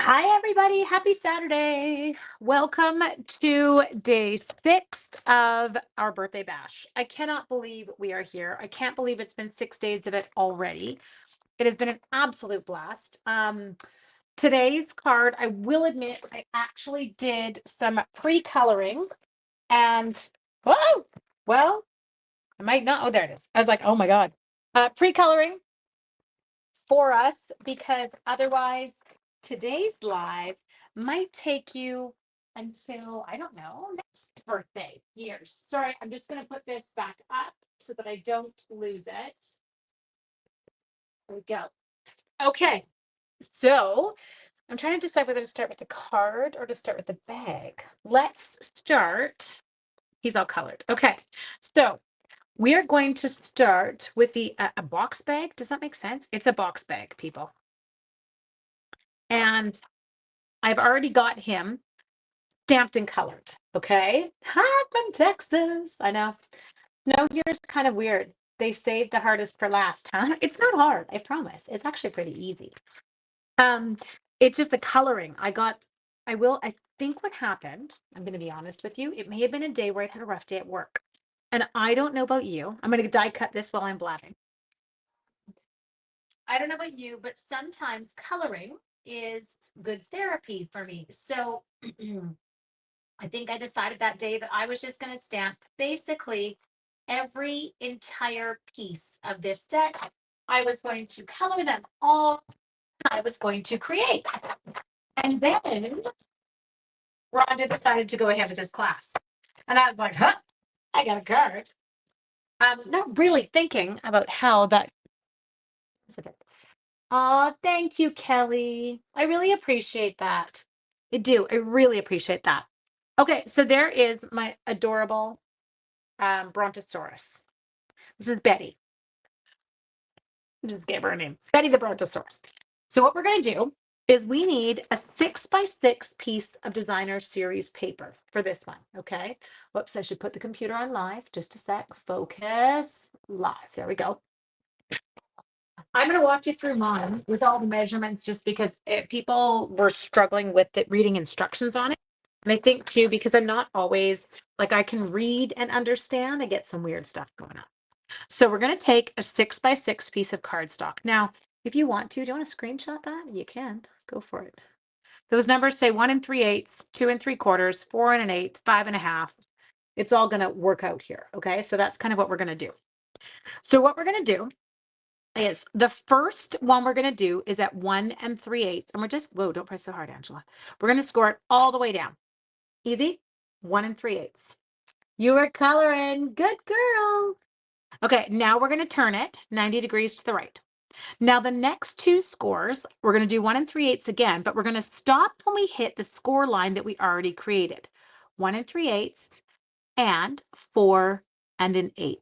Hi, everybody. Happy Saturday. Welcome to day 6 of our birthday bash. I cannot believe we are here. I can't believe it's been 6 days of it already. It has been an absolute blast. Today's card, I will admit, I actually did some pre-coloring and, whoa, well, I might not. Oh, there it is. I was like, oh my God. Pre-coloring for us because otherwise today's live might take you until I don't know next birthday years. Sorry, I'm just going to put this back up so that I don't lose it. There we go. Okay, so I'm trying to decide whether to start with the card or to start with the bag. Let's start. He's all colored. Okay, so we are going to start with the a box bag. Does that make sense? It's a box bag, people. And I've already got him stamped and colored. Okay. Hi from Texas. I know. No, yours kind of weird. They saved the hardest for last, huh? It's not hard, I promise. It's actually pretty easy. Um, it's just the coloring. I think what happened, I'm gonna be honest with you, it may have been a day where I had a rough day at work. And I don't know about you. I'm gonna die cut this while I'm blabbing. I don't know about you, but sometimes coloring is good therapy for me. So I think I decided that day that I was just going to stamp basically every entire piece of this set. I was going to color them all. I was going to create. And then Rhonda decided to go ahead with this class. And I was like, huh, I got a card. Not really thinking about how that. Oh, thank you, Kelly. I really appreciate that. I do. I really appreciate that. Okay, so there is my adorable Brontosaurus. This is Betty. I just gave her a name. It's Betty the Brontosaurus. So what we're going to do is we need a 6x6 piece of designer series paper for this one. Okay. Whoops, I should put the computer on live. Just a sec. Focus. Live. There we go. I'm going to walk you through mine with all the measurements just because people were struggling with reading instructions on it. And I think too, because I'm not always like I can read and understand, I get some weird stuff going on. So we're going to take a 6x6 piece of cardstock. Now, if you want to, do you want to screenshot that? You can. Go for it. Those numbers say 1 3/8, 2 3/4, 4 1/8, 5 1/2. It's all going to work out here. Okay. So that's kind of what we're going to do. So what we're going to do is the first one we're going to do is at 1 3/8. And we're just, whoa, don't press so hard, Angela. We're going to score it all the way down. Easy. 1 3/8. You are coloring. Good girl. Okay, now we're going to turn it 90 degrees to the right. Now the next two scores, we're going to do 1 3/8 again, but we're going to stop when we hit the score line that we already created. 1 3/8 and 4 1/8.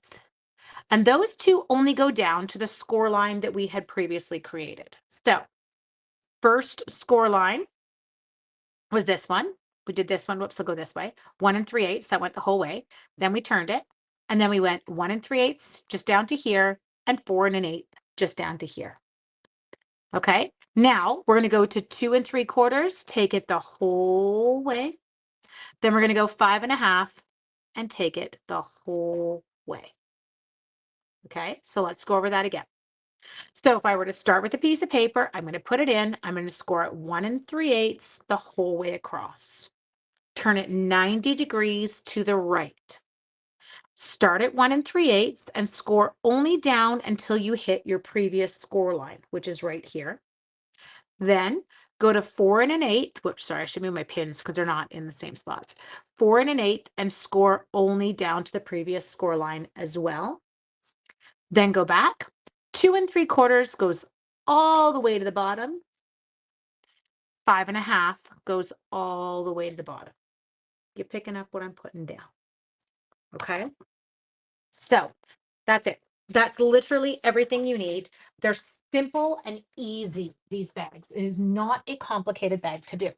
And those two only go down to the score line that we had previously created. So first score line was this one. We did this one. Whoops, I'll go this way. 1 3/8. That went the whole way. Then we turned it. And then we went 1 3/8 just down to here and 4 1/8 just down to here. Okay. Now we're going to go to 2 3/4, take it the whole way. Then we're going to go 5 1/2 and take it the whole way. Okay. So let's go over that again. So if I were to start with a piece of paper, I'm going to put it in. I'm going to score it 1 3/8 the whole way across. Turn it 90 degrees to the right. Start at 1 3/8 and score only down until you hit your previous score line, which is right here. Then go to 4 1/8. Whoops, sorry, I should move my pins because they're not in the same spots. 4 1/8 and score only down to the previous score line as well. Then go back. 2 3/4 goes all the way to the bottom. 5 1/2 goes all the way to the bottom. You're picking up what I'm putting down. Okay. So that's it. That's literally everything you need. They're simple and easy, these bags. It is not a complicated bag to do.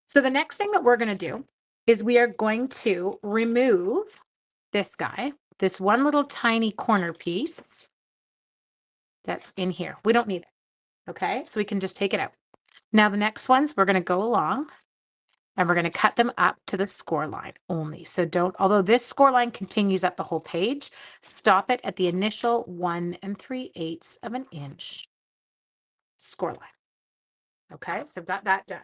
So the next thing that we're going to do is we are going to remove this guy, this one little tiny corner piece that's in here. We don't need it. Okay. So we can just take it out. Now the next ones, we're going to go along and we're going to cut them up to the score line only. So don't, although this score line continues up the whole page, stop it at the initial 1 3/8 of an inch score line. Okay, so I've got that done.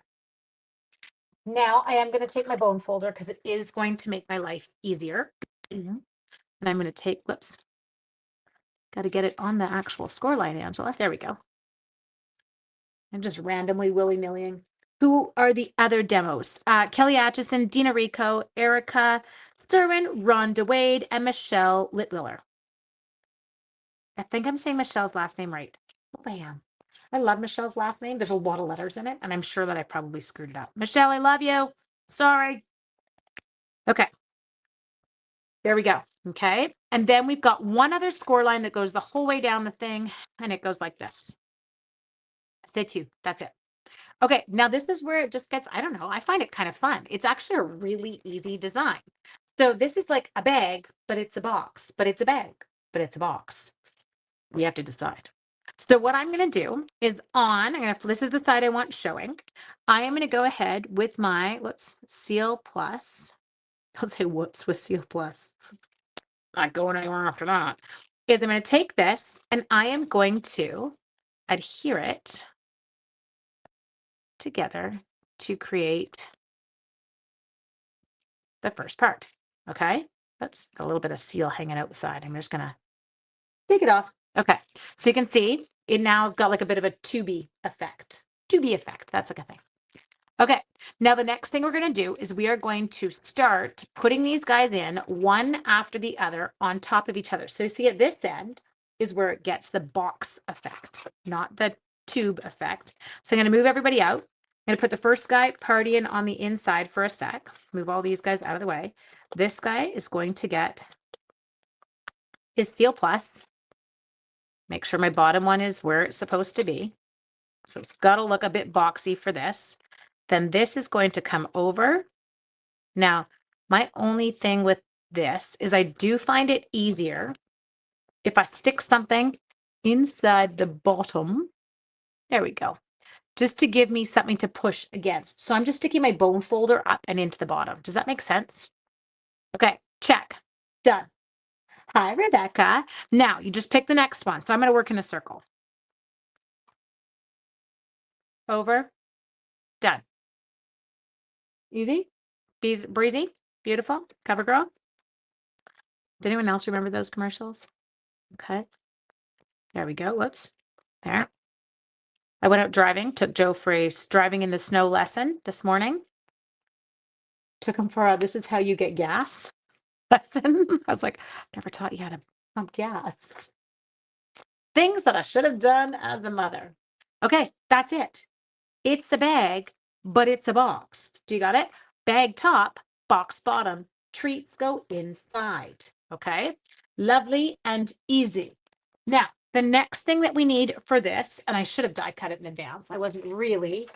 Now I am going to take my bone folder because it is going to make my life easier. And I'm going to take, whoops, got to get it on the actual score line, Angela. There we go. I'm just randomly willy-nillying. Who are the other demos? Kelly Atchison, Dina Rico, Erica Sterwin, Rhonda Wade, and Michelle Litwiller. I think I'm saying Michelle's last name right. Bam. I love Michelle's last name. There's a lot of letters in it, and I'm sure that I probably screwed it up. Michelle, I love you. Sorry. Okay. There we go. Okay. And then we've got one other score line that goes the whole way down the thing, and it goes like this. Stay tuned. That's it. Okay, now this is where it just gets, I don't know, I find it kind of fun. It's actually a really easy design. So this is like a bag, but it's a box, but it's a bag, but it's a box. We have to decide. So what I'm going to do is this is the side I want showing. I am going to go ahead with my, Seal Plus. I'll say whoops with Seal Plus. Not going anywhere after that. Is I'm going to take this and I am going to adhere it together to create the first part. Okay. Oops, got a little bit of seal hanging out the side. I'm just gonna take it off. Okay. So you can see it now has got like a bit of a tubey effect. Tubey effect. That's like a thing. Okay. Now the next thing we're going to do is we are going to start putting these guys in one after the other on top of each other. So you see at this end is where it gets the box effect, not the tube effect. So I'm going to move everybody out. I'm going to put the first guy partying on the inside for a sec. Move all these guys out of the way. This guy is going to get his Seal Plus. Make sure my bottom one is where it's supposed to be. So it's got to look a bit boxy for this. Then this is going to come over. Now, my only thing with this is I do find it easier if I stick something inside the bottom. There we go. Just to give me something to push against. So I'm just sticking my bone folder up and into the bottom. Does that make sense? Okay, check. Done. Hi, Rebecca. Now you just pick the next one. So I'm going to work in a circle. Over. Done. Easy? Breezy? Beautiful? Cover girl? Did anyone else remember those commercials? Okay. There we go. Whoops. There. I went out driving, took Joe for a driving in the snow lesson this morning. Took him for a, this is how you get gas lesson. I was like, never taught you how to pump gas. Things that I should have done as a mother. Okay, that's it. It's a bag, but it's a box. Do you got it? Bag top, box bottom. Treats go inside. Okay, lovely and easy. Now, the next thing that we need for this, and I should have die cut it in advance. I wasn't really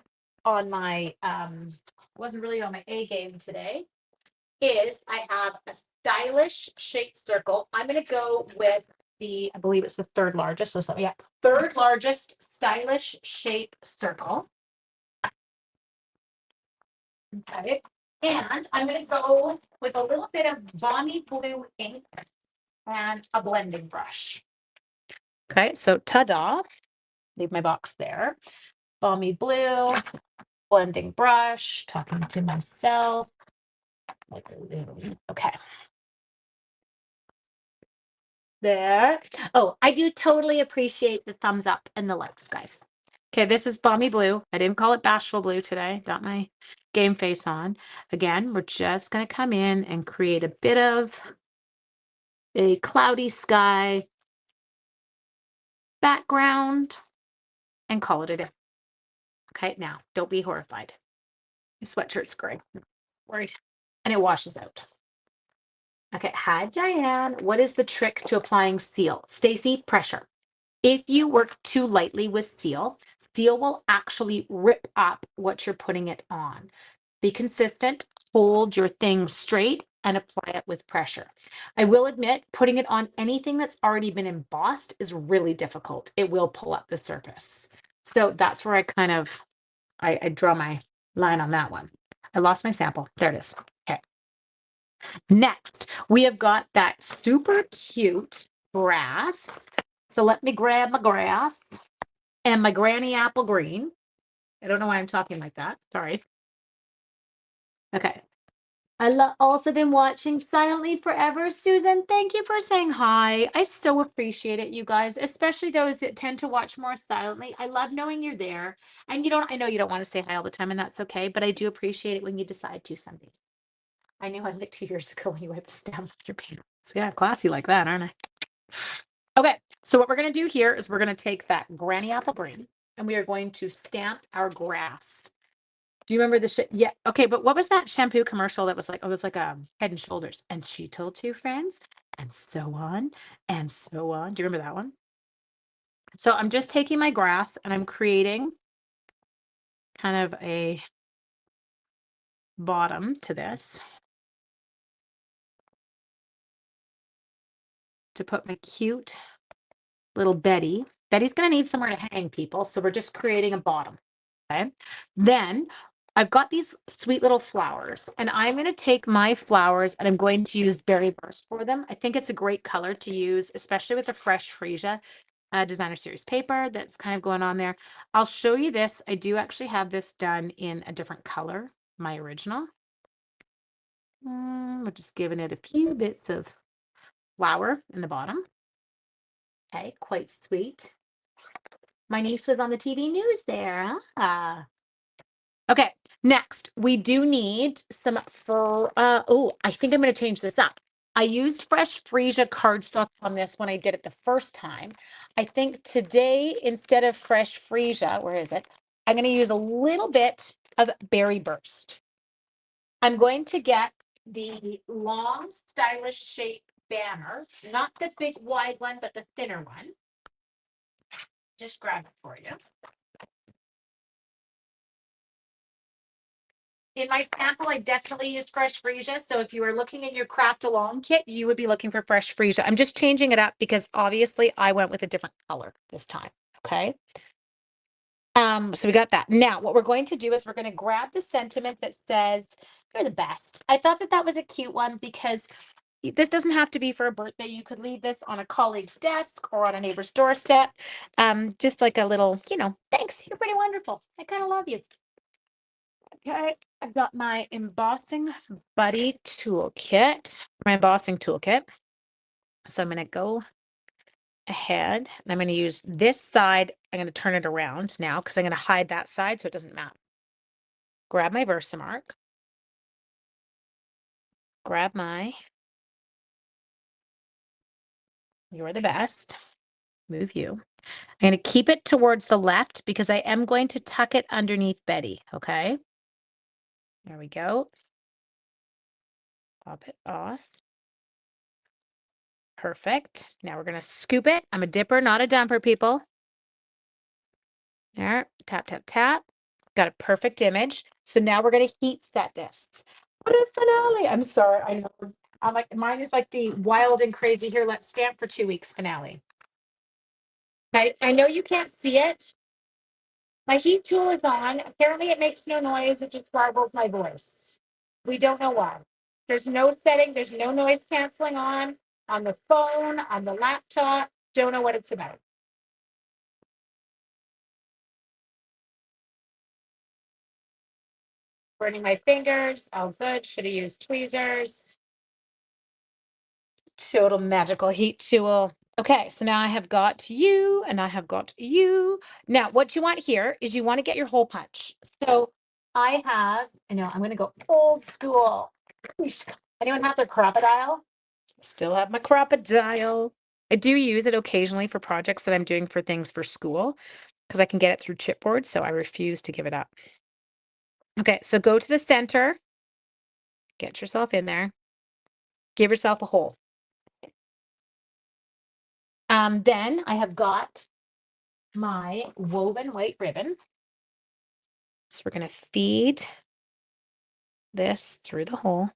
on my A game today, is I have a stylish shaped circle. I'm going to go with I believe it's the third largest. So yeah, third largest stylish shape circle. Okay. And I'm going to go with a little bit of Bonnie Blue ink and a blending brush. Okay, so ta-da. Leave my box there. Balmy Blue, blending brush, talking to myself. Okay. There. Oh, I do totally appreciate the thumbs up and the likes, guys. Okay, this is Balmy Blue. I didn't call it Bashful Blue today. Got my game face on. Again, we're just going to come in and create a bit of a cloudy sky background and call it a day. Okay, now don't be horrified. Your sweatshirt's gray. Worried. And it washes out. Okay, hi Diane. What is the trick to applying seal? Stacy, pressure. If you work too lightly with seal, seal will actually rip up what you're putting it on. Be consistent, hold your thing straight, and apply it with pressure. I will admit, putting it on anything that's already been embossed is really difficult. It will pull up the surface. So that's where I kind of I draw my line on that one. I lost my sample. There it is. Okay. Next, we have got that super cute grass. So let me grab my grass and my granny apple green. I don't know why I'm talking like that. Sorry. Okay. Also been watching silently forever. Susan, thank you for saying hi. I so appreciate it, you guys, especially those that tend to watch more silently. I love knowing you're there. And I know you don't want to say hi all the time, and that's okay, but I do appreciate it when you decide to some days. I knew I like 2 years ago when you wiped us down with your pants. Yeah, classy like that, aren't I? Okay, so what we're going to do here is we're going to take that granny apple green and we are going to stamp our grass. Do you remember the shit? Yeah. Okay, but what was that shampoo commercial that was like, oh, it was like Head and Shoulders, and she told two friends, and so on and so on. Do you remember that one? So I'm just taking my grass and I'm creating kind of a bottom to this to put my cute little Betty. Betty's going to need somewhere to hang, people. So we're just creating a bottom. Okay. Then I've got these sweet little flowers, and I'm going to take my flowers and I'm going to use berry burst for them. I think it's a great color to use, especially with the fresh freesia designer series paper that's kind of going on there. I'll show you this. I do actually have this done in a different color, my original. We're just giving it a few bits of flower in the bottom. Okay, quite sweet. My niece was on the TV news there. Okay, next, we do need some for, oh, I think I'm going to change this up. I used fresh freesia cardstock on this when I did it the first time. I think today, instead of fresh freesia, where is it? I'm going to use a little bit of berry burst. I'm going to get the long, stylish shape banner, not the big wide one, but the thinner one. Just grab it for you. In my sample, I definitely used fresh freesia. So if you were looking in your craft along kit, you would be looking for fresh freesia. I'm just changing it up because obviously I went with a different color this time. Okay. So we got that. Now, what we're going to do is we're going to grab the sentiment that says, "You're the best." I thought that was a cute one because this doesn't have to be for a birthday. You could leave this on a colleague's desk or on a neighbor's doorstep. Just like a little, thanks. You're pretty wonderful. I kind of love you. Okay, I've got my embossing buddy toolkit, my embossing toolkit. So I'm going to go ahead and I'm going to use this side. I'm going to turn it around now because I'm going to hide that side so it doesn't matter. Grab my Versamark. Grab my "You're the best." Move you. I'm going to keep it towards the left because I am going to tuck it underneath Betty. Okay. There we go. Pop it off. Perfect. Now we're going to scoop it. I'm a dipper, not a dumper, people. There, tap, tap, tap. Got a perfect image. So now we're going to heat set this. What a finale. I'm sorry. I know. I'm like, mine is like the wild and crazy here. Let's stamp for 2 weeks finale. Okay. I know you can't see it. My heat tool is on. Apparently it makes no noise. It just garbles my voice. We don't know why. There's no setting. There's no noise canceling on the phone, on the laptop. Don't know what it's about. Burning my fingers. All good. Should have used tweezers. Total magical heat tool. Okay, so now I have got you and I have got you. Now, what you want here is you want to get your hole punch. So I know I'm going to go old school. Anyone have their crocodile? Still have my crocodile. I do use it occasionally for projects that I'm doing for things for school because I can get it through chipboard, so I refuse to give it up. Okay, so go to the center, get yourself in there, give yourself a hole. Then I have got my woven white ribbon. So we're going to feed this through the hole.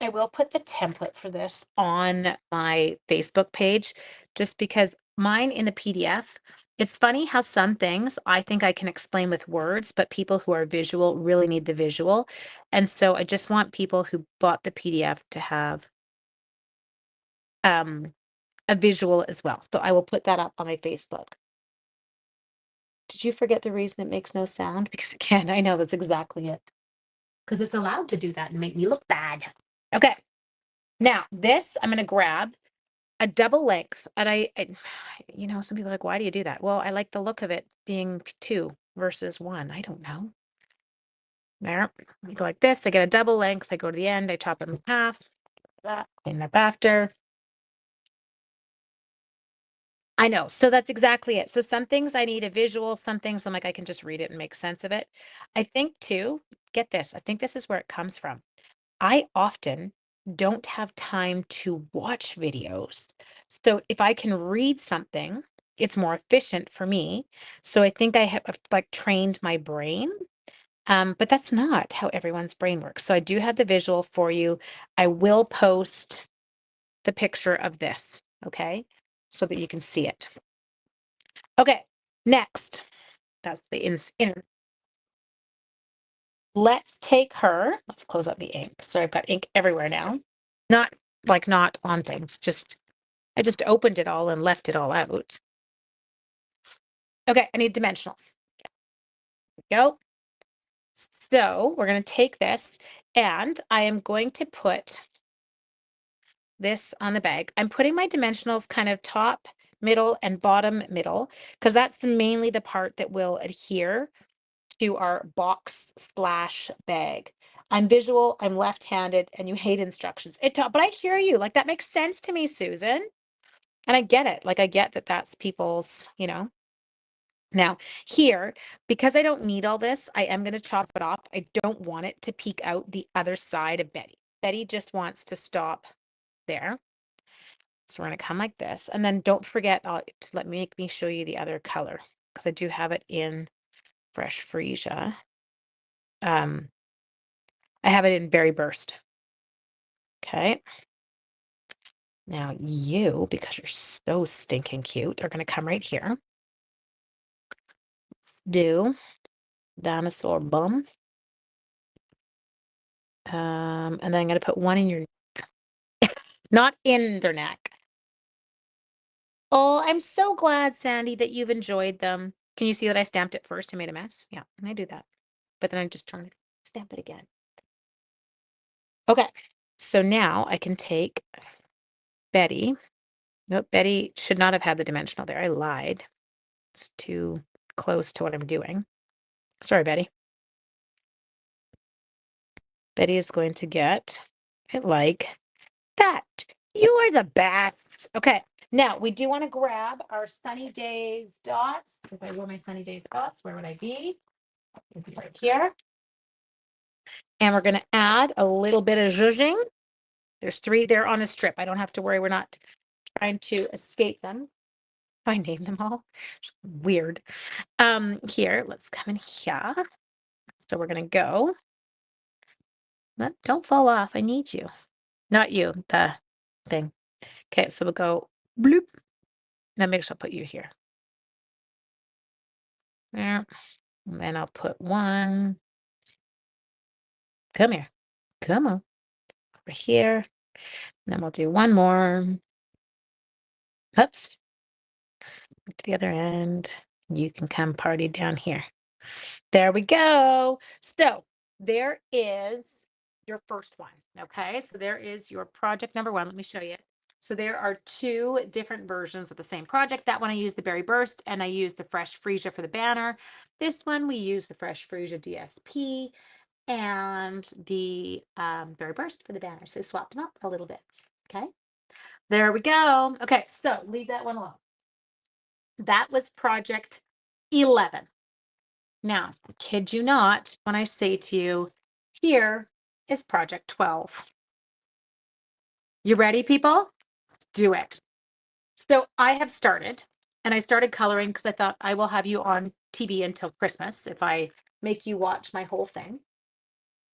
I will put the template for this on my Facebook page just because mine in the PDF, it's funny how some things I think I can explain with words, but people who are visual really need the visual. And so I just want people who bought the PDF to have a visual as well. So I will put that up on my Facebook. Did you forget the reason it makes no sound? Because again, I know that's exactly it. Because it's allowed to do that and make me look bad. Okay. Now this I'm going to grab a double length, and some people are like, why do you do that? Well, I like the look of it being two versus one. I don't know. There, I go like this. I get a double length. I go to the end. I chop it in half. That clean up after. I know. So that's exactly it. So some things I need a visual. Some things I'm like I can just read it and make sense of it. I think too. Get this. I think this is where it comes from. I often don't have time to watch videos. So if I can read something, it's more efficient for me. So I think I have like trained my brain. But that's not how everyone's brain works. So I do have the visual for you. I will post the picture of this, okay? So that you can see it. Okay, next. That's the inner. Let's take her. Let's close up the ink. So I've got ink everywhere now. Not on things, I just opened it all and left it all out. Okay, I need dimensionals. Go. So we're going to take this and I am going to put this on the bag. I'm putting my dimensionals kind of top, middle, and bottom middle, because that's mainly the part that will adhere to our box splash bag. I'm visual, I'm left-handed, and you hate instructions. But I hear you. Like that makes sense to me, Susan. And I get it. Like I get that that's people's, Now here, because I don't need all this, I am going to chop it off. I don't want it to peek out the other side of Betty. Betty just wants to stop there. So we're going to come like this. And then don't forget to make me show you the other color because I do have it in Fresh Freesia. I have it in Berry Burst. Okay. Now you, because you're so stinking cute, are going to come right here. Let's do Dinosaur bum. And then I'm going to put one in your, not in their neck. Oh, I'm so glad, Sandy, that you've enjoyed them. Can you see that I stamped it first and made a mess? Yeah, and I do that. But then I just turn it, stamp it again. Okay, so now I can take Betty. Nope, Betty should not have had the dimensional there. I lied. It's too close to what I'm doing. Sorry, Betty. Betty is going to get it like that. You are the best. Okay, now we do want to grab our Sunny Days dots. If I were my Sunny Days dots, where would I be? It'd be right here. And we're going to add a little bit of zhuzhing. There's 3 there on a strip. I don't have to worry. We're not trying to escape them. I named them all. Weird. Here, let's come in here. So we're going to go. Don't fall off. I need you. Not you, the thing. Okay, so we'll go bloop. Then maybe I'll put you here. There. And then I'll put one. Come here. Come on. Over here. And then we'll do one more. Oops. To the other end. You can come party down here. There we go. So there is your first one. Okay, so there is your project number 1. Let me show you. So there are 2 different versions of the same project. That one I used the Berry Burst and I used the Fresh Freesia for the banner. This one we use the Fresh Freesia DSP and the Berry Burst for the banner. So swapped them up a little bit. Okay, there we go. Okay, so leave that one alone. That was project 11. Now, kid you not, when I say to you, here is project 12. You ready, people? Let's do it. So I have started, and I started coloring because I thought I will have you on TV until Christmas if I make you watch my whole thing.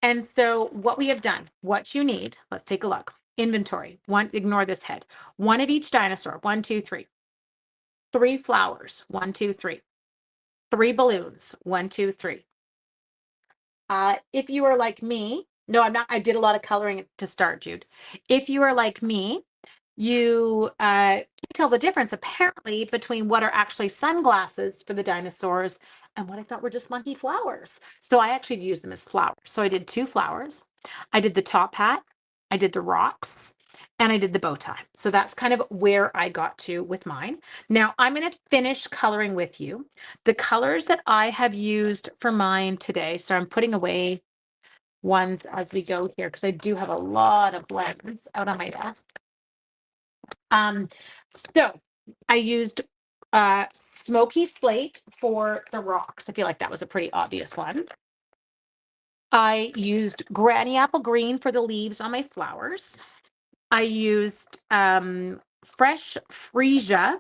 And so what we have done, what you need, let's take a look. Inventory. One, ignore this head. One of each dinosaur. 1, 2, 3. 3 flowers. 1, 2, 3. 3 balloons. 1, 2, 3. If you are like me, no, I'm not. I did a lot of coloring to start, Jude. If you are like me, you can tell the difference apparently between what are actually sunglasses for the dinosaurs and what I thought were just monkey flowers. So I actually used them as flowers. So I did 2 flowers. I did the top hat, I did the rocks, and I did the bow tie. So that's kind of where I got to with mine. Now I'm going to finish coloring with you. The colors that I have used for mine today, so I'm putting away ones as we go here because I do have a lot of blends out on my desk. So I used smoky slate for the rocks. I feel like that was a pretty obvious one. I used granny apple green for the leaves on my flowers. I used fresh freesia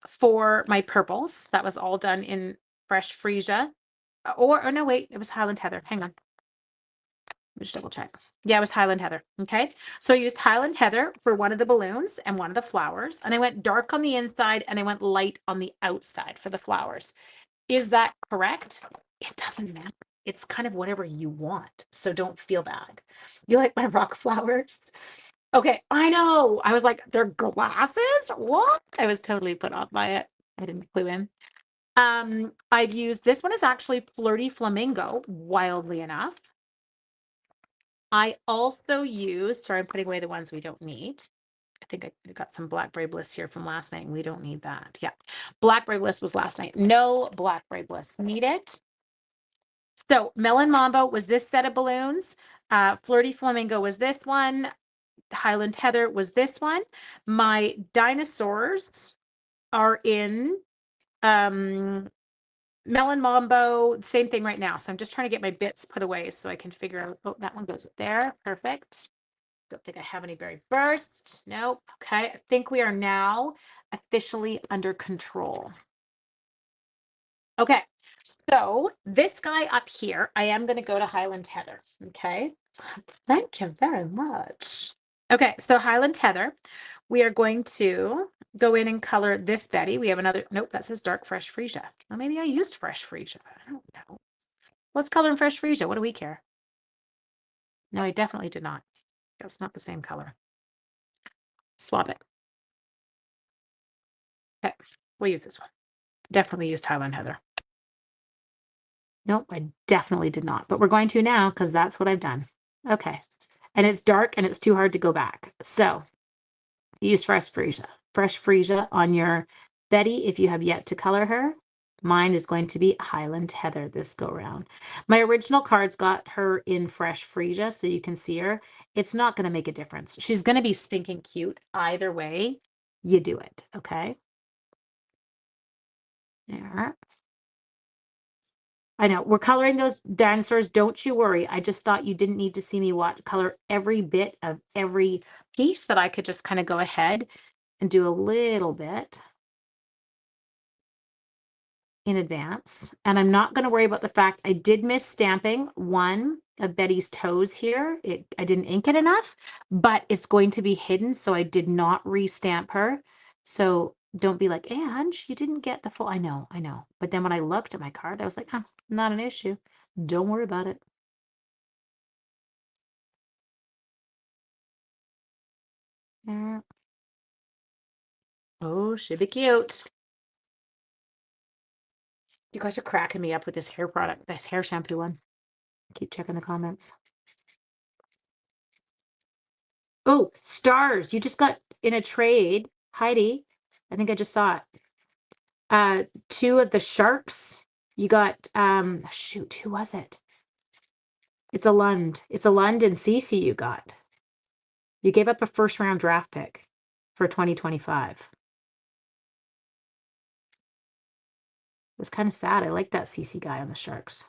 for my purples. That was all done in fresh freesia. Or no, wait, it was Highland Heather. Hang on. Let me just double check. Yeah, it was Highland Heather. Okay. So I used Highland Heather for one of the balloons and one of the flowers. And I went dark on the inside and I went light on the outside for the flowers. Is that correct? It doesn't matter. It's kind of whatever you want. So don't feel bad. You like my rock flowers? Okay, I know. I was like, they're glasses? What? I was totally put off by it. I didn't clue in. I've used this one is actually Flirty Flamingo, wildly enough. I also used, sorry, I'm putting away the ones we don't need. I think I got some Blackberry Bliss here from last night, and we don't need that. Yeah, Blackberry Bliss was last night. No Blackberry Bliss needed. So Melon Mambo was this set of balloons. Flirty Flamingo was this one. Highland Heather was this one. My dinosaurs are in Melon Mambo, same thing right now. So I'm just trying to get my bits put away so I can figure out, oh, that one goes up there. Perfect. Don't think I have any berry burst. Nope. Okay. I think we are now officially under control. Okay. So this guy up here, I am going to go to Highland Heather. Okay. Thank you very much. Okay. So Highland Heather, we are going to go in and color this Betty. We have another, nope, that says dark fresh freesia. Well, maybe I used fresh freesia. I don't know. Let's color in fresh freesia. What do we care? No, I definitely did not. That's not the same color. Swap it. Okay, we'll use this one. Definitely used Highland Heather. Nope, I definitely did not. But we're going to now because that's what I've done. Okay. And it's dark and it's too hard to go back. So use fresh freesia. Fresh freesia on your Betty if you have yet to color her. Mine is going to be Highland Heather this go round. My original cards got her in fresh freesia, so you can see her. It's not going to make a difference. She's going to be stinking cute either way you do it, okay? There. I know we're coloring those dinosaurs. Don't you worry. I just thought you didn't need to see me color every bit of every piece, that I could just kind of go ahead and do a little bit in advance. And I'm not going to worry about the fact I did miss stamping one of Betty's toes here. I didn't ink it enough, but it's going to be hidden. So I did not restamp her. So don't be like, Ange, you didn't get the full. I know. But then when I looked at my card, I was like, huh, not an issue. Don't worry about it. Yeah. Oh, should be cute. You guys are cracking me up with this hair product, this hair shampoo one. Keep checking the comments. Oh, stars. You just got in a trade. Heidi, I think I just saw it. 2 of the sharks. You got, shoot, who was it? It's a Lund. It's a Lund and Cece you got. You gave up a first round draft pick for 2025. It was kind of sad. I like that Cece guy on the Sharks.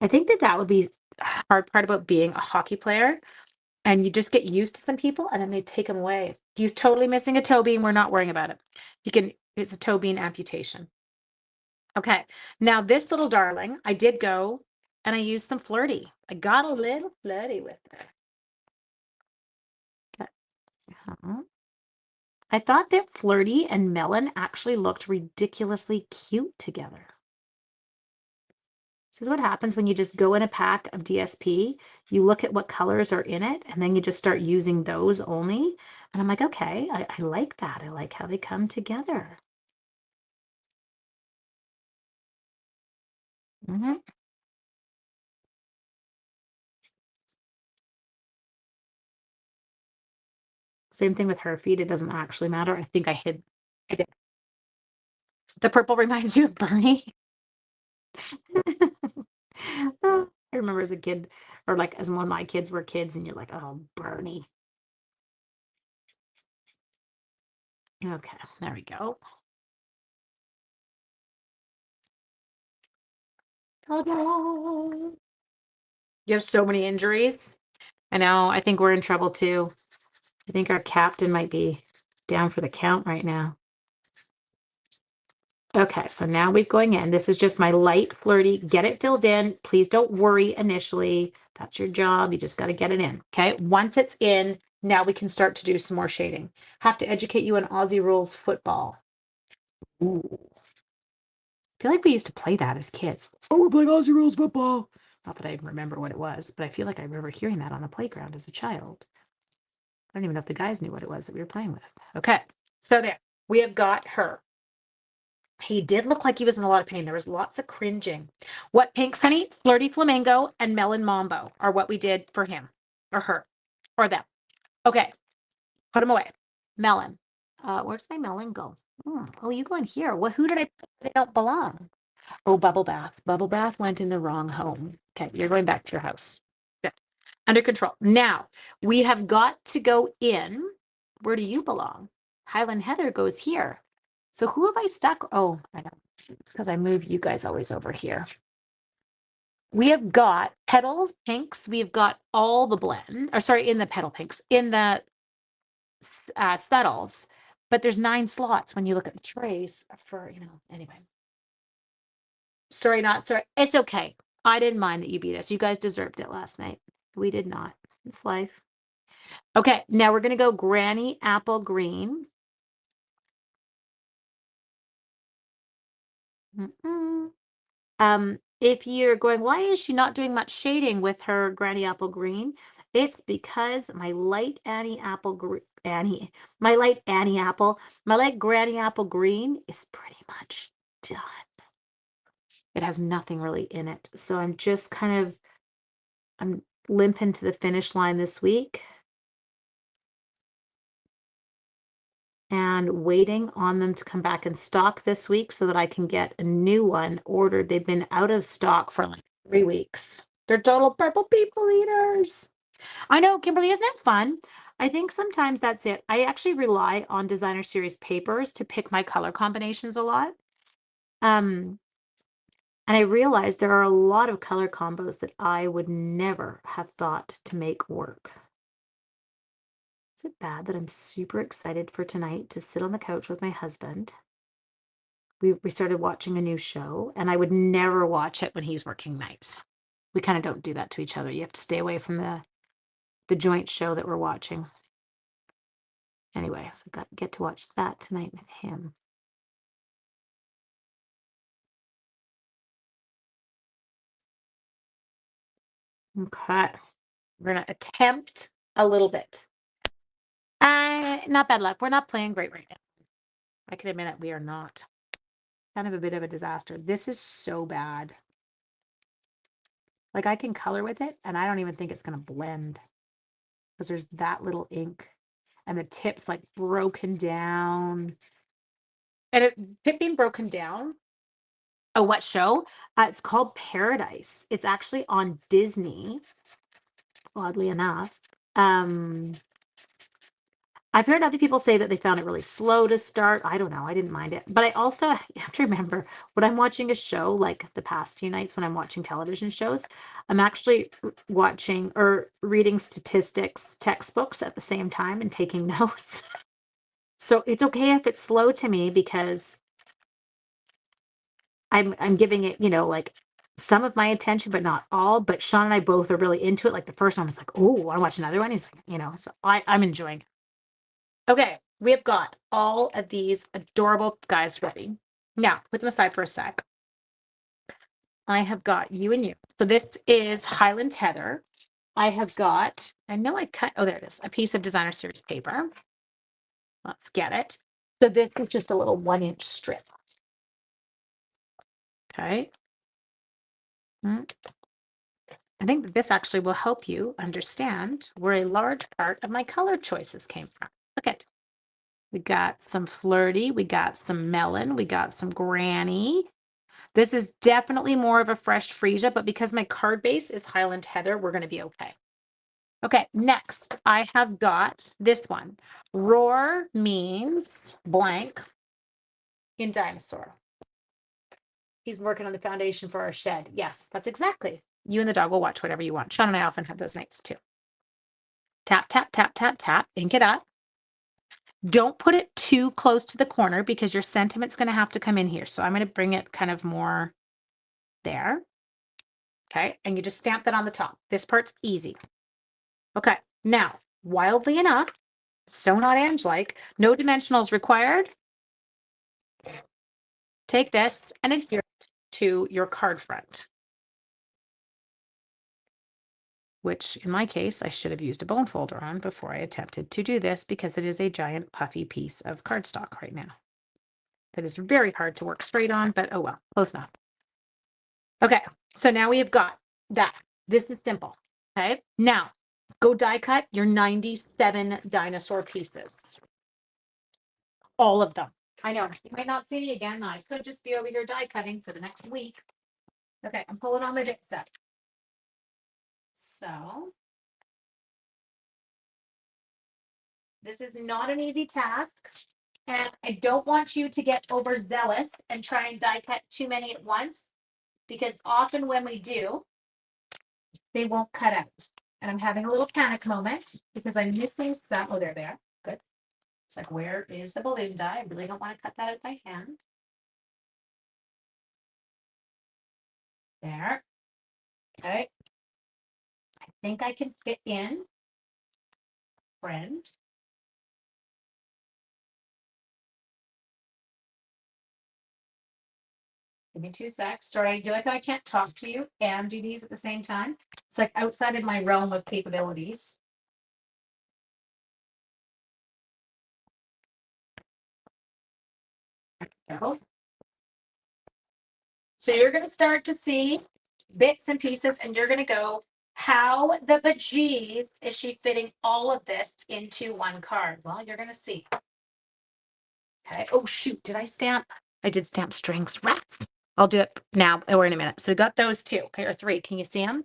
I think that would be hard part about being a hockey player. And you just get used to some people and then they take him away. He's totally missing a toe beam. We're not worrying about it. It's a toe beam amputation. Okay. Now this little darling, I did go and I used some Flirty. I got a little flirty with it. Okay. I thought that Flirty and Melon actually looked ridiculously cute together. This is what happens when you just go in a pack of DSP. You look at what colors are in it, and then you just start using those only. And I'm like, okay, I like that. I like how they come together. Mhm. Same thing with her feet. It doesn't actually matter. I think I did. The purple reminds you of Bernie. I remember as a kid, or like as when my kids were kids, and you're like, oh, Bernie. Okay, there we go. Ta-da! You have so many injuries. I know. I think we're in trouble too. I think our captain might be down for the count right now. Okay, so now we're going in. This is just my light flirty. Get it filled in. Please don't worry initially. That's your job. You just got to get it in. Okay, once it's in, now we can start to do some more shading. Have to educate you on Aussie rules football. Ooh. I feel like we used to play that as kids. Oh, we're playing Aussie rules football. Not that I even remember what it was, but I feel like I remember hearing that on the playground as a child. I don't even know if the guys knew what it was that we were playing with. Okay, so there. We have got her. He did look like he was in a lot of pain. There was lots of cringing. What pinks, honey? Flirty Flamingo and Melon Mambo are what we did for him or her or them. Okay, put him away. Melon. Where's my melon go? Oh, you go in here. Who did I put? They don't belong. Oh, bubble bath. Bubble bath went in the wrong home. Okay, you're going back to your house. Good. Under control. Now, we have got to go in. Where do you belong? Highland Heather goes here. So who have I stuck? Oh, I know. It's because I move you guys always over here. We have got petals, pinks. We've got all the blend, or sorry, in the petal pinks, in the subtles, but there's 9 slots when you look at the trays for, anyway. Sorry, not sorry. It's okay. I didn't mind that you beat us. You guys deserved it last night. We did not. It's life. Okay, now we're going to go Granny Apple Green. If you're going, why is she not doing much shading with her Granny Apple Green? It's because my light Granny Apple, my light Granny Apple Green is pretty much done. It has nothing really in it. So I'm limping to the finish line this week and waiting on them to come back in stock this week so that I can get a new one ordered. They've been out of stock for like 3 weeks. They're total purple people eaters. I know, Kimberly, isn't it fun? I think sometimes that's it. I actually rely on designer series papers to pick my color combinations a lot. And I realized there are a lot of color combos that I would never have thought to make work. Is it bad that I'm super excited for tonight to sit on the couch with my husband? We started watching a new show, and I would never watch it when he's working nights. We kind of don't do that to each other. You have to stay away from the joint show that we're watching. Anyway, so I get to watch that tonight with him. Okay. We're going to attempt a little bit. Not bad luck. We're not playing great right now. I can admit it, we are not. Kind of a bit of a disaster. This is so bad. Like I can color with it, and I don't even think it's going to blend because there's that little ink, and the tip's like broken down. And tip being broken down. Oh, what show? It's called Paradise. It's actually on Disney, oddly enough. I've heard other people say that they found it really slow to start. I don't know. I didn't mind it. But I also have to remember when I'm watching a show, like the past few nights when I'm watching television shows, I'm actually watching or reading statistics textbooks at the same time and taking notes. So it's okay if it's slow to me because I'm giving it, like some of my attention, but not all. But Sean and I both are really into it. Like the first one was like, oh, want to watch another one? He's like, so I'm enjoying it. Okay, we have got all of these adorable guys ready. Now, put them aside for a sec. I have got you and you. So this is Highland Heather. I have got, I know I cut, oh, there it is, a piece of designer series paper. Let's get it. So this is just a little 1-inch strip. Okay. I think that this actually will help you understand where a large part of my color choices came from. Look at, we got some flirty, we got some melon, we got some granny. This is definitely more of a fresh freesia, but because my card base is Highland Heather, we're going to be okay. Okay, next I have got this one. Roar means blank in Dinosaur. He's working on the foundation for our shed. Yes, that's exactly. You and the dog will watch whatever you want. Sean and I often have those nights too. Tap, tap, tap, tap, tap, ink it up. Don't put it too close to the corner because your sentiment's going to have to come in here. So I'm going to bring it kind of more there. Okay, and you just stamp that on the top. This part's easy. Okay, now, wildly enough, so not Ange-like, no dimensionals required. Take this and adhere it to your card front. Which in my case, I should have used a bone folder on before I attempted to do this because it is a giant puffy piece of cardstock right now. That is very hard to work straight on, but oh well, close enough. Okay, so now we have got that. This is simple, okay? Now, go die cut your 97 dinosaur pieces. All of them. I know, you might not see me again. I could just be over here die cutting for the next week. Okay, I'm pulling on my bit set. So, this is not an easy task. And I don't want you to get overzealous and try and die cut too many at once, because often when we do, they won't cut out. And I'm having a little panic moment because I'm missing some. Oh, they're there. Good. It's like, where is the balloon die? I really don't want to cut that out by hand. There. Okay. I think I can fit in. Friend. Give me 2 secs. Sorry, do like I can't talk to you and do these at the same time. It's like outside of my realm of capabilities. So you're going to start to see bits and pieces, and you're going to go, how the bejeez is she fitting all of this into one card? Well, you're going to see. Okay. Oh, shoot. Did I stamp? I did stamp strings. Rats. I'll do it now or in a minute. So we got those 2. Okay, or 3. Can you see them?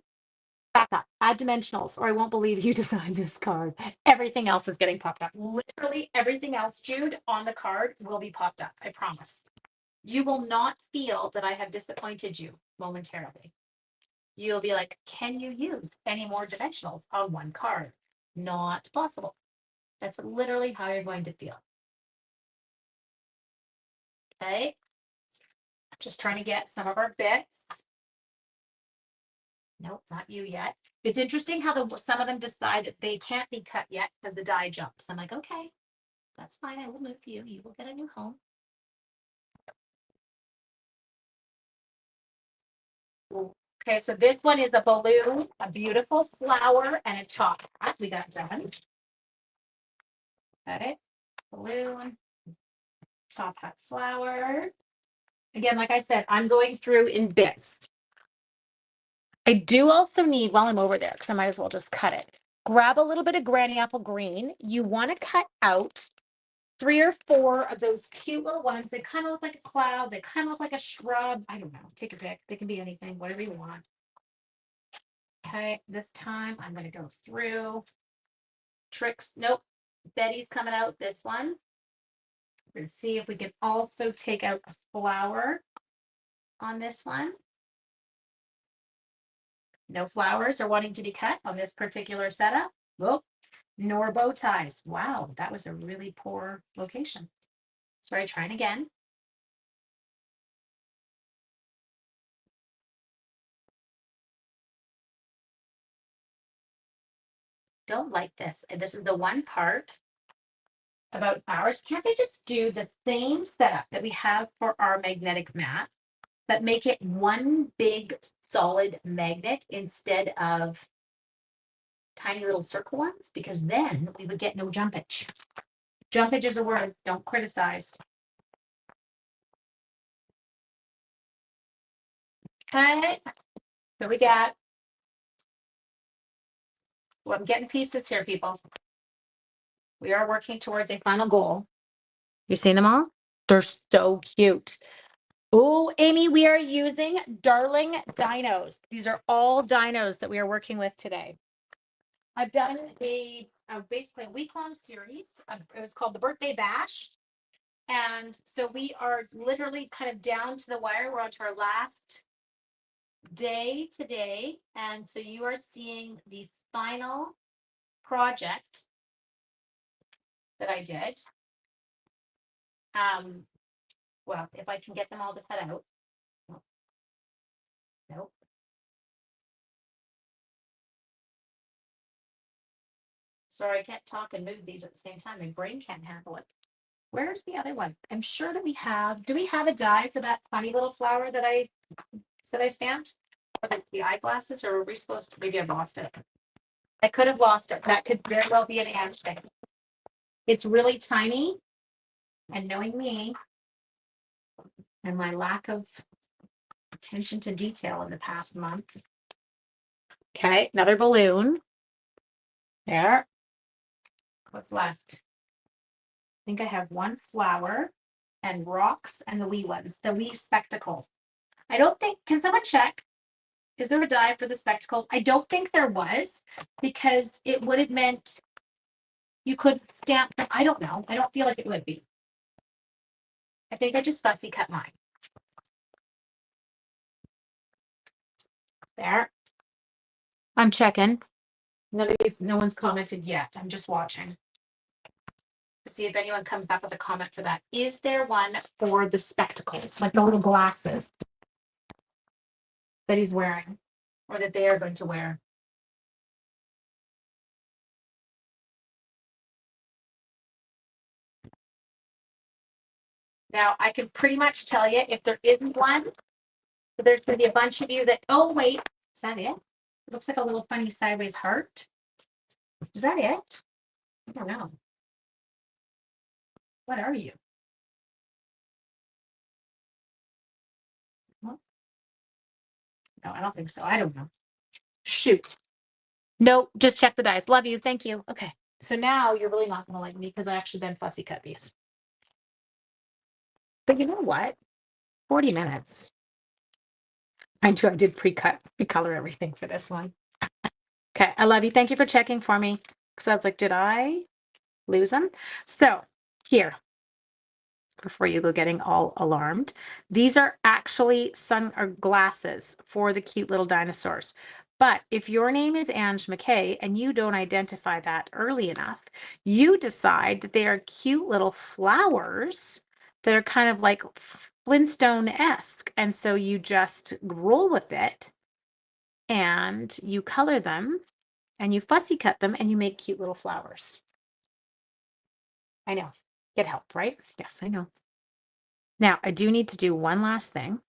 Back up. Add dimensionals, or I won't believe you designed this card. Everything else is getting popped up. Literally everything else, Jude, on the card will be popped up. I promise. You will not feel that I have disappointed you momentarily. You'll be like, can you use any more dimensionals on one card? Not possible. That's literally how you're going to feel. Okay. Just trying to get some of our bits. Nope, not you yet. It's interesting how some of them decide that they can't be cut yet because the die jumps. I'm like, okay, that's fine. I will move you. You will get a new home. Okay, so this one is a balloon, a beautiful flower, and a top hat. We got done. Okay, balloon, top hat, flower. Again, like I said, I'm going through in bits. I do also need, while I'm over there, because I might as well just cut it, grab a little bit of granny apple green. You want to cut out 3 or 4 of those cute little ones. They kind of look like a cloud. They kind of look like a shrub. I don't know. Take a pick. They can be anything, whatever you want. Okay, this time I'm going to go through. Tricks. Nope. Betty's coming out this one. We're going to see if we can also take out a flower on this one. No flowers are wanting to be cut on this particular setup. Whoop. Nor bow ties. Wow, that was a really poor location. Sorry, trying again. don't like this. And this is the one part about ours. Can't they just do the same setup that we have for our magnetic mat, but make it one big solid magnet instead of tiny little circle ones? Because then we would get no jumpage. Jumpage is a word. Don't criticize. Okay. So we got, well, I'm getting pieces here, people. We are working towards a final goal. You seen them all? They're so cute. Oh, Amy, we are using Darling Dinos. These are all dinos that we are working with today. I've done basically a week-long series. It was called the Birthday Bash. And so we are literally kind of down to the wire. We're on to our last day today. And so you are seeing the final project that I did. Well, if I can get them all to cut out. Nope. Sorry, I can't talk and move these at the same time. My brain can't handle it. Where's the other one? I'm sure that do we have a die for that funny little flower that I stamped? Or the eyeglasses, or were we supposed to, maybe I lost it. I could have lost it. That could very well be an Ange thing. It's really tiny, and knowing me and my lack of attention to detail in the past month. Okay, another balloon. There. What's left? I think I have one flower and rocks and the wee ones, the wee spectacles. I don't think, can someone check? Is there a die for the spectacles? I don't think there was, because it would have meant you couldn't stamp them. I don't know. I don't feel like it would be. I think I just fussy cut mine. There. I'm checking. No one's commented yet. I'm just watching to see if anyone comes up with a comment for that. Is there one for the spectacles, like the little glasses that he's wearing, or that they are going to wear? Now, I can pretty much tell you if there isn't one, there's going to be a bunch of you that, oh, wait, is that it? It looks like a little funny sideways heart. Is that it? I don't know. What are you? No, I don't think so. I don't know. Shoot. No, just check the dice. Love you. Thank you. Okay. So now you're really not going to like me because I actually then fussy cut these. But you know what? 40 minutes. I did pre-color everything for this one. Okay. I love you. Thank you for checking for me. Because I was like, did I lose them? So here, before you go getting all alarmed, these are actually sun or glasses for the cute little dinosaurs. But if your name is Ange McKay and you don't identify that early enough, you decide that they are cute little flowers that are kind of like Flintstone-esque. And so you just roll with it and you color them and you fussy cut them and you make cute little flowers. I know. Get help, right? Yes, I know. Now, I do need to do one last thing,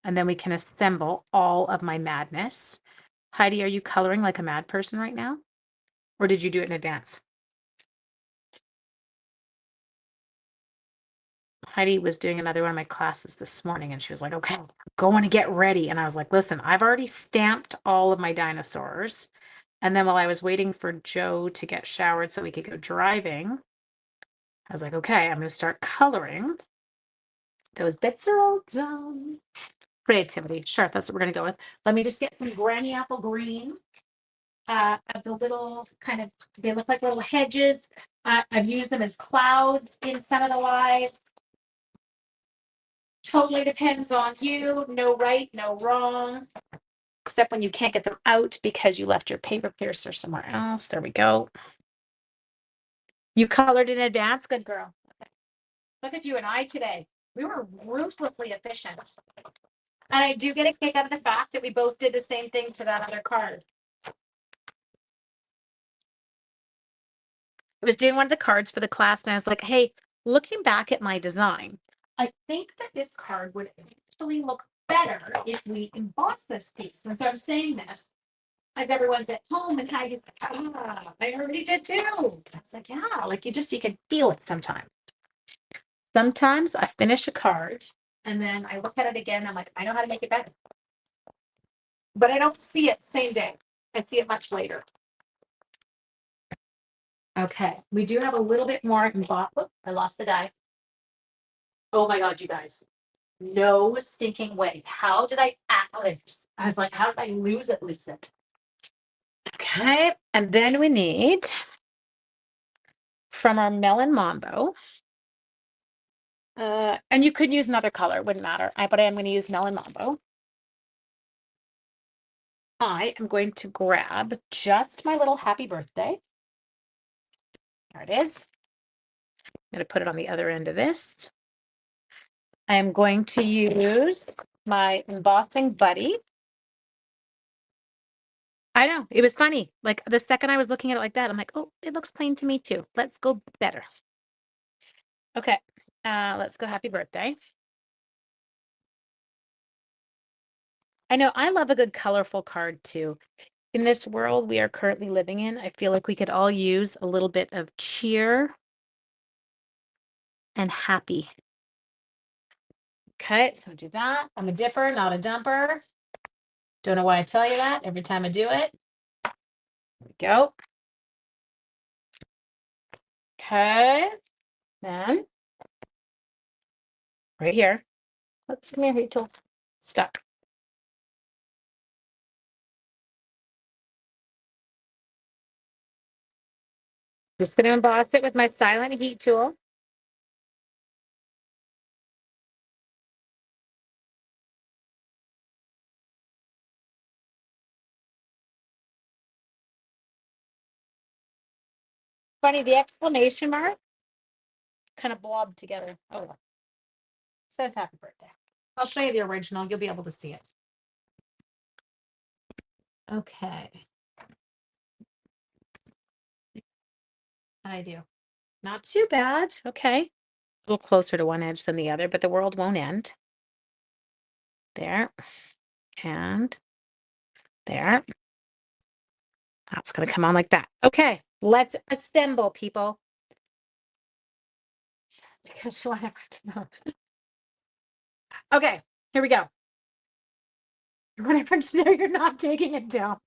and then we can assemble all of my madness. Heidi, are you coloring like a mad person right now? Or did you do it in advance? Heidi was doing another one of my classes this morning, and she was like, okay, I'm going to get ready. And I was like, listen, I've already stamped all of my dinosaurs. And then while I was waiting for Joe to get showered so we could go driving, I was like, okay, I'm going to start coloring. Those bits are all done. Creativity. Sure, that's what we're going to go with. Let me just get some granny apple green of the little kind of, they look like little hedges. I've used them as clouds in some of the lives. Totally depends on you. No right, no wrong. Except when you can't get them out because you left your paper piercer somewhere else. There we go. You colored in advance? Good girl. Okay. Look at you and I today. We were ruthlessly efficient. And I do get a kick out of the fact that we both did the same thing to that other card. I was doing one of the cards for the class and I was like, hey, looking back at my design, I think that this card would actually look better if we emboss this piece. And so I'm saying this as everyone's at home and Heidi's like, I already did too. I was like, yeah, like you can feel it sometimes. Sometimes I finish a card and then I look at it again. I'm like, I know how to make it better. But I don't see it same day. I see it much later. Okay, we do have a little bit more embossed. Oh, I lost the die. Oh my God, you guys. No stinking way. How did I I was like, how did I lose it? Okay, and then we need from our Melon Mambo. And you could use another color, wouldn't matter. But I am going to use Melon Mambo. I am going to grab just my little happy birthday. There it is. I'm going to put it on the other end of this. I am going to use my embossing buddy. I know, it was funny. Like the second I was looking at it like that, I'm like, oh, it looks plain to me too. Let's go better. Okay, let's go happy birthday. I know I love a good colorful card too. In this world we are currently living in, I feel like we could all use a little bit of cheer and happy. Okay, so do that. I'm a dipper, not a dumper. Don't know why I tell you that every time I do it. There we go. Okay, then right here. Oops, come here, Rachel. Stuck. Just going to emboss it with my silent heat tool. Funny, the exclamation mark kind of blobbed together. Oh, well. Says happy birthday. I'll show you the original. You'll be able to see it. Okay. How'd I do? Not too bad. Okay. A little closer to one edge than the other, but the world won't end. There. And there. That's going to come on like that. Okay. Let's assemble, people. Because you want everyone to know. Okay. Here we go. You want everyone to know you're not taking it down.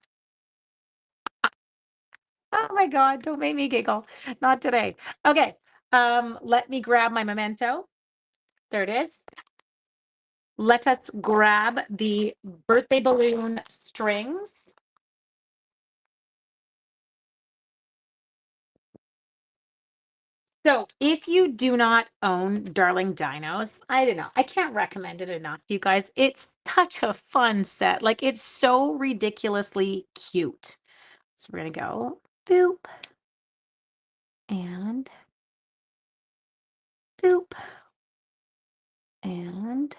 Oh my God, don't make me giggle. Not today. Okay. Let me grab my memento. There it is. Let us grab the birthday balloon strings. So if you do not own Darling Dinos, I don't know. I can't recommend it enough, you guys. It's such a fun set. Like it's so ridiculously cute. So we're gonna go boop and boop and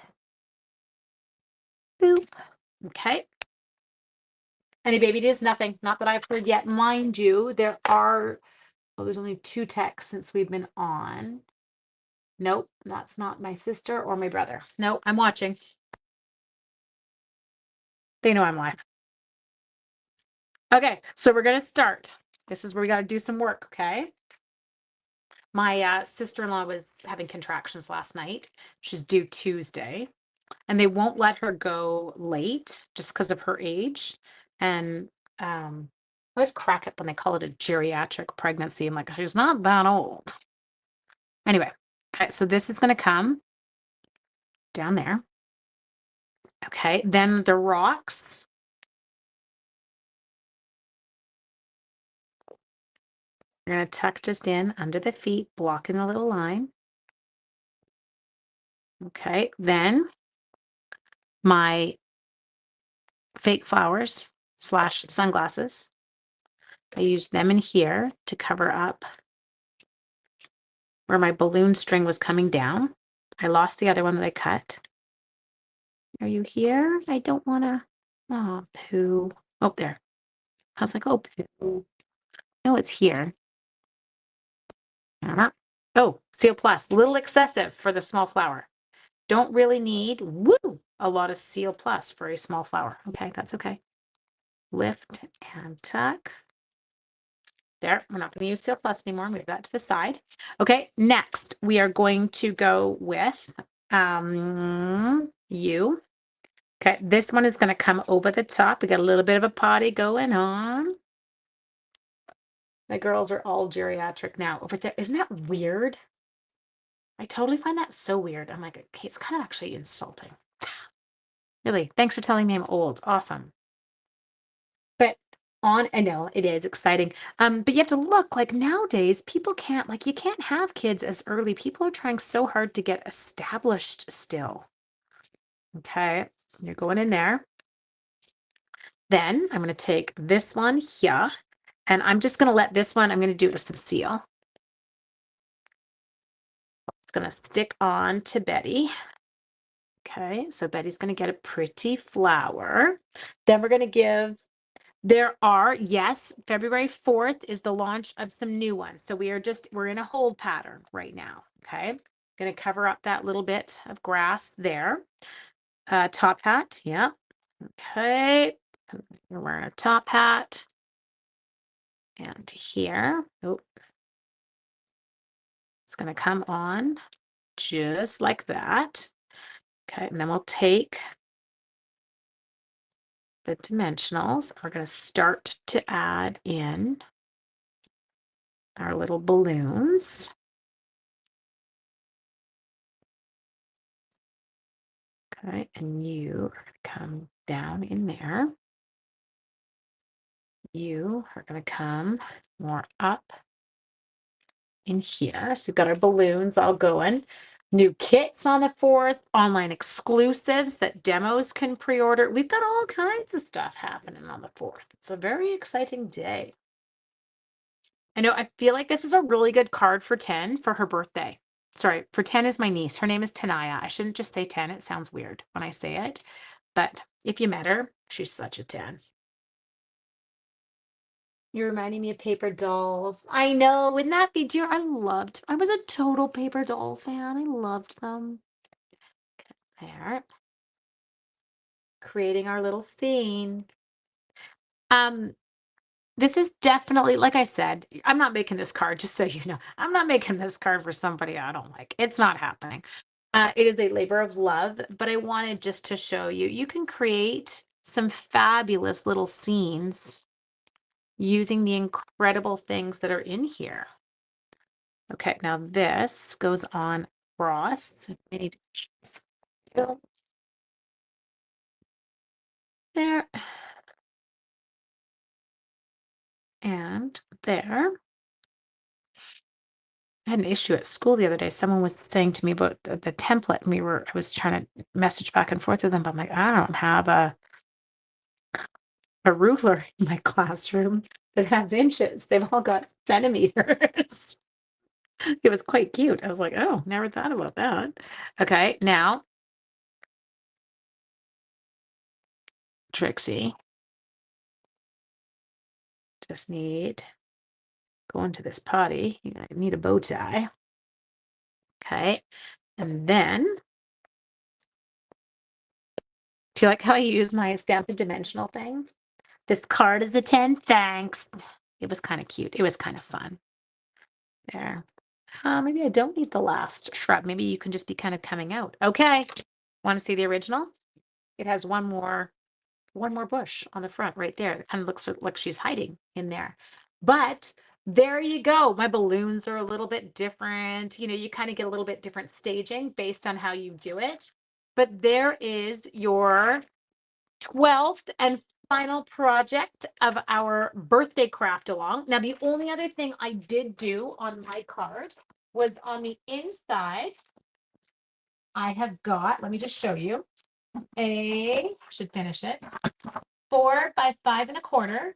boop. Okay. Any baby does nothing. Not that I've heard yet. Mind you, there's only 2 texts since we've been on. Nope, that's not my sister or my brother. No, I'm watching. They know I'm live. Okay, so we're gonna start. This is where we gotta do some work, okay? My sister-in-law was having contractions last night. She's due Tuesday, and they won't let her go late just because of her age. And I always crack up when they call it a geriatric pregnancy. I'm like, she's not that old. Anyway, okay, so this is gonna come down there. Okay, then the rocks. We're going to tuck just in under the feet, blocking the little line. Okay, then my fake flowers / sunglasses. I used them in here to cover up where my balloon string was coming down. I lost the other one that I cut. Are you here? I don't want to. Oh, poo. Oh, there. I was like, oh, poo. No, it's here. Oh, Seal Plus, little excessive for the small flower. Don't really need, a lot of Seal Plus for a small flower. Okay, that's okay. Lift and tuck. There, we're not going to use Seal Plus anymore. Move that to the side. Okay, next we are going to go with you. Okay, this one is going to come over the top. We got a little bit of a potty going on. My girls are all geriatric now over there. Isn't that weird? I totally find that so weird. I'm like, okay, it's kind of actually insulting. Really, thanks for telling me I'm old. Awesome. But I know it is exciting. But you have to look like nowadays people can't, like, you can't have kids as early. People are trying so hard to get established still. Okay, you're going in there. Then I'm going to take this one here, and I'm just going to let this one, I'm going to do it with some seal. It's going to stick on to Betty. Okay, so Betty's going to get a pretty flower. Then we're going to give, yes, February 4th is the launch of some new ones. So we're in a hold pattern right now. Okay, going to cover up that little bit of grass there. Top hat, yeah. Okay, we're wearing a top hat. And here, it's going to come on just like that. Okay, and then we'll take the dimensionals. We're going to start to add in our little balloons. Okay, and you are going to come down in there. You are going to come more up in here. So we've got our balloons all going. New kits on the 4th, online exclusives that demos can pre-order. We've got all kinds of stuff happening on the 4th. It's a very exciting day. I know, I feel like this is a really good card for 10 for her birthday. Sorry, for 10 is my niece. Her name is Tanaya. I shouldn't just say 10. It sounds weird when I say it. But if you met her, she's such a 10. You're reminding me of paper dolls. I know, wouldn't that be dear? I was a total paper doll fan. I loved them. There. Creating our little scene. This is definitely, like I said, I'm not making this card, just so you know. I'm not making this card for somebody I don't like. It's not happening. It is a labor of love, but I wanted just to show you, you can create some fabulous little scenes using the incredible things that are in here. Okay, now this goes on across. There. And there. I had an issue at school the other day. Someone was saying to me about the template, and I was trying to message back and forth with them, but I'm like, I don't have a ruler in my classroom that has inches. They've all got centimeters. It was quite cute. I was like, oh, never thought about that. Okay, now Trixie. Just need go into this potty. You need a bow tie. Okay, and then do you like how I use my Stampin' Dimensional thing? This card is a 10. Thanks. It was kind of cute. It was kind of fun. There. Maybe I don't need the last shrub. Maybe you can just be kind of coming out. Okay. Want to see the original? It has one more bush on the front right there. It kind of looks like she's hiding in there. But there you go. My balloons are a little bit different. You kind of get a little bit different staging based on how you do it. But there is your 12th and final project of our birthday craft along. Now, the only other thing I did do on my card was on the inside, I have got, let me just show you, should finish it, 4 by 5.25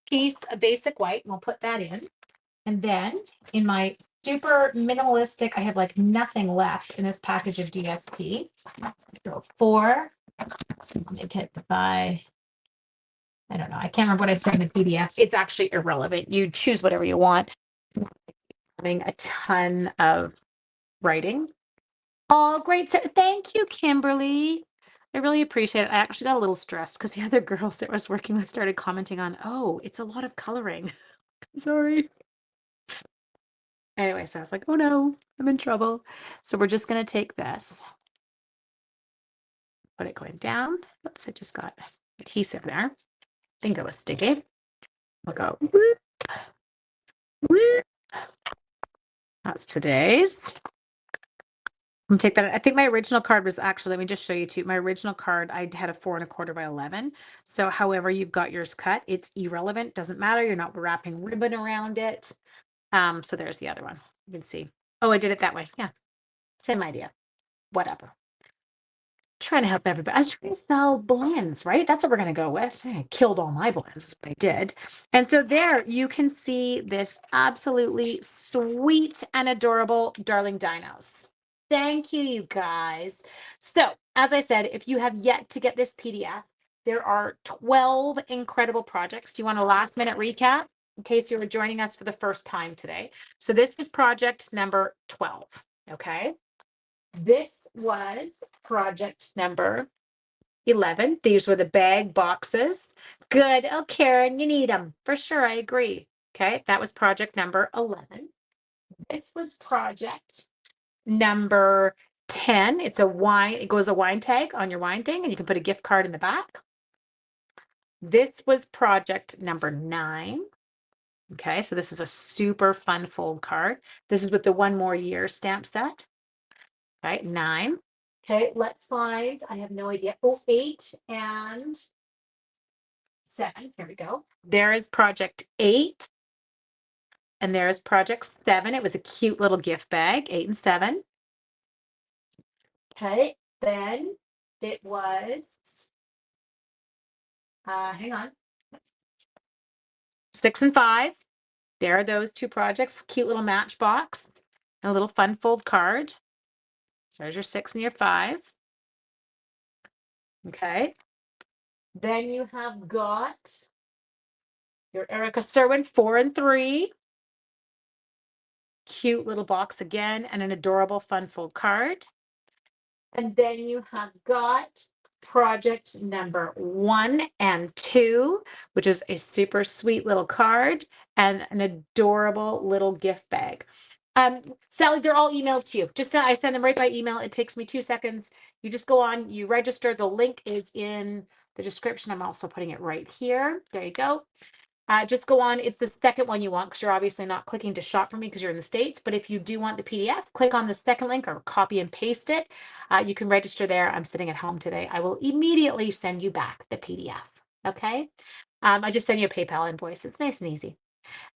piece of basic white, and we'll put that in. And then in my super minimalistic, I have like nothing left in this package of DSP. So 4, make it by, I don't know. I can't remember what I said in the PDF. It's actually irrelevant. You choose whatever you want. having a ton of writing. Oh, great. So thank you, Kimberly. I really appreciate it. I actually got a little stressed because the other girls that I was working with started commenting on, oh, it's a lot of coloring. Sorry. Anyway, so I was like, oh no, I'm in trouble. So we're just going to take this, put it going down. Oops, I just got adhesive there. I think it was sticky. We'll go, whoop, whoop. That's today's. I'm gonna take that. I think my original card was actually, let me just show you too. My original card, I had a 4¼ by 11. So however you've got yours cut, it's irrelevant. Doesn't matter. You're not wrapping ribbon around it. So there's the other one. You can see. Oh, I did it that way. Yeah. Same idea. Whatever. Trying to help everybody. I was trying to sell blends, right? That's what we're going to go with. I killed all my blends, is what I did. And so there you can see this absolutely sweet and adorable Darling Dinos. Thank you, you guys. So as I said, if you have yet to get this PDF, there are 12 incredible projects. Do you want a last minute recap in case you were joining us for the first time today? So this was project number 12, okay? This was project number 11. These were the bag boxes. Good. Oh, Karen, you need them. For sure, I agree. Okay, that was project number 11. This was project number 10. It's a wine, it goes a wine tag on your wine thing, and you can put a gift card in the back. This was project number 9. Okay, so this is a super fun fold card. This is with the One More Year stamp set. Right, 9. Okay, let's find, I have no idea. Oh, 8 and 7. Here we go. There is project 8. And there is project 7. It was a cute little gift bag, 8 and 7. Okay, then it was, hang on, 6 and 5. There are those 2 projects, cute little matchbox and a little fun fold card. So there's your 6 and your 5. Okay. Then you have got your Erica Serwin 4 and 3. Cute little box again, and an adorable fun fold card. And then you have got project number 1 and 2, which is a super sweet little card and an adorable little gift bag. Sally, they're all emailed to you. Just I send them right by email. It takes me 2 seconds. You just go on, you register. The link is in the description. I'm also putting it right here. There you go. Just go on. It's the second one you want because you're obviously not clicking to shop for me because you're in the States. But if you do want the PDF, click on the second link or copy and paste it. You can register there. I'm sitting at home today. I will immediately send you back the PDF. Okay. I just send you a PayPal invoice. It's nice and easy.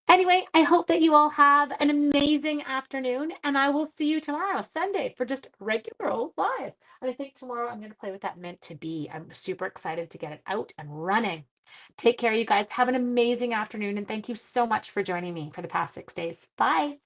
Anyway, I hope that you all have an amazing afternoon, and I will see you tomorrow, Sunday, for just regular old live. And I think tomorrow I'm going to play with that meant to be. I'm super excited to get it out and running. Take care, you guys. Have an amazing afternoon, and thank you so much for joining me for the past 6 days. Bye.